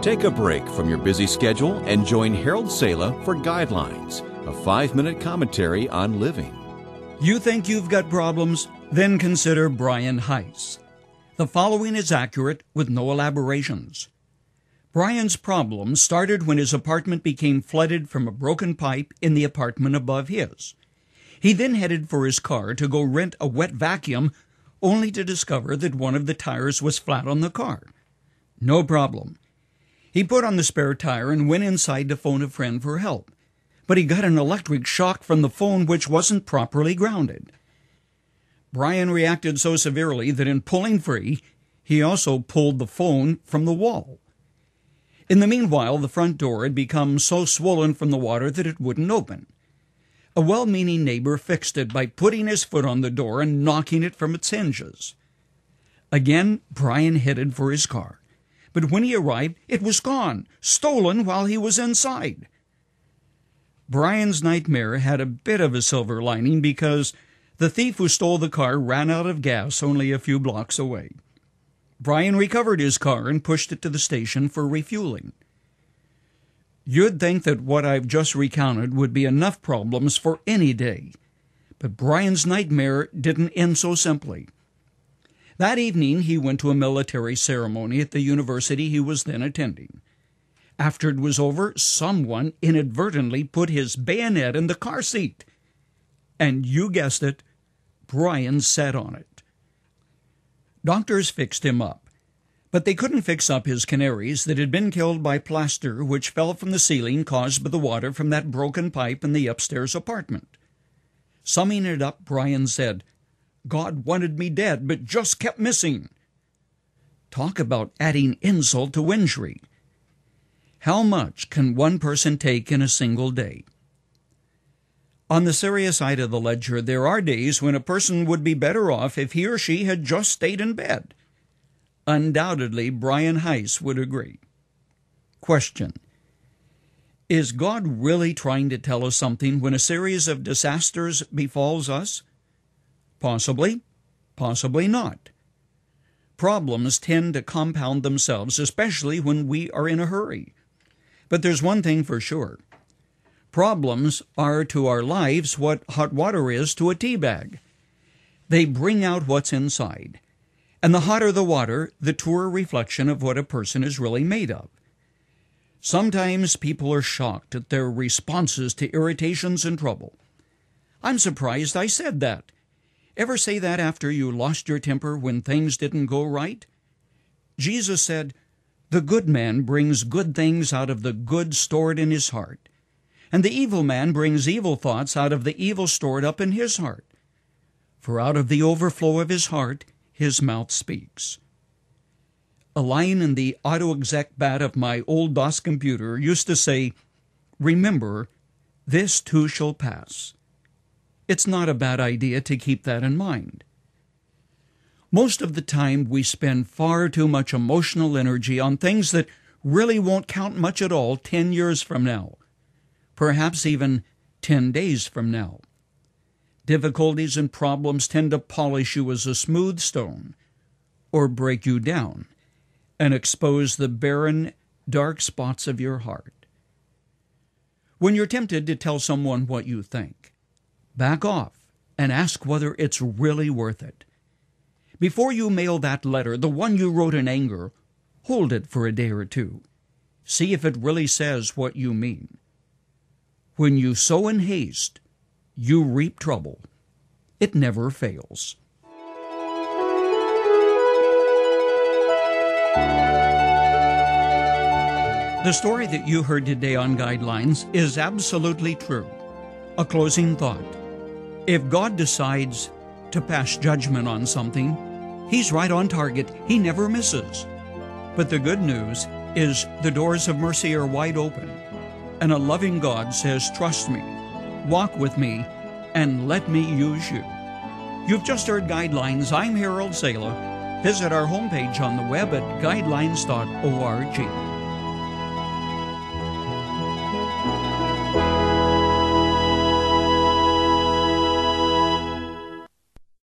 Take a break from your busy schedule and join Harold Sala for Guidelines, a 5-minute commentary on living. You think you've got problems? Then consider Brian Hise. The following is accurate with no elaborations. Brian's problem started when his apartment became flooded from a broken pipe in the apartment above his. He then headed for his car to go rent a wet vacuum, only to discover that one of the tires was flat on the car. No problem. He put on the spare tire and went inside to phone a friend for help. But he got an electric shock from the phone which wasn't properly grounded. Brian reacted so severely that in pulling free, he also pulled the phone from the wall. In the meanwhile, the front door had become so swollen from the water that it wouldn't open. A well-meaning neighbor fixed it by putting his foot on the door and knocking it from its hinges. Again, Brian headed for his car. But when he arrived, it was gone, stolen while he was inside. Brian's nightmare had a bit of a silver lining because the thief who stole the car ran out of gas only a few blocks away. Brian recovered his car and pushed it to the station for refueling. You'd think that what I've just recounted would be enough problems for any day, but Brian's nightmare didn't end so simply. That evening, he went to a military ceremony at the university he was then attending. After it was over, someone inadvertently put his bayonet in the car seat. And you guessed it, Brian sat on it. Doctors fixed him up, but they couldn't fix up his canaries that had been killed by plaster which fell from the ceiling caused by the water from that broken pipe in the upstairs apartment. Summing it up, Brian said, "God wanted me dead, but just kept missing." Talk about adding insult to injury. How much can one person take in a single day? On the serious side of the ledger, there are days when a person would be better off if he or she had just stayed in bed. Undoubtedly, Brian Hise would agree. Question: is God really trying to tell us something when a series of disasters befalls us? Possibly, possibly not. Problems tend to compound themselves, especially when we are in a hurry. But there's one thing for sure. Problems are to our lives what hot water is to a tea bag. They bring out what's inside. And the hotter the water, the truer reflection of what a person is really made of. Sometimes people are shocked at their responses to irritations and trouble. I'm surprised I said that. Ever say that after you lost your temper when things didn't go right? Jesus said, "The good man brings good things out of the good stored in his heart, and the evil man brings evil thoughts out of the evil stored up in his heart. For out of the overflow of his heart, his mouth speaks." A line in the auto-exec bat of my old DOS computer used to say, "Remember, this too shall pass." It's not a bad idea to keep that in mind. Most of the time, we spend far too much emotional energy on things that really won't count much at all 10 years from now, perhaps even 10 days from now. Difficulties and problems tend to polish you as a smooth stone, or break you down and expose the barren, dark spots of your heart. When you're tempted to tell someone what you think, back off and ask whether it's really worth it. Before you mail that letter, the one you wrote in anger, hold it for a day or two. See if it really says what you mean. When you sow in haste, you reap trouble. It never fails. The story that you heard today on Guidelines is absolutely true. A closing thought. If God decides to pass judgment on something, He's right on target. He never misses. But the good news is the doors of mercy are wide open, and a loving God says, "Trust me, walk with me, and let me use you." You've just heard Guidelines. I'm Harold Sala. Visit our homepage on the web at guidelines.org.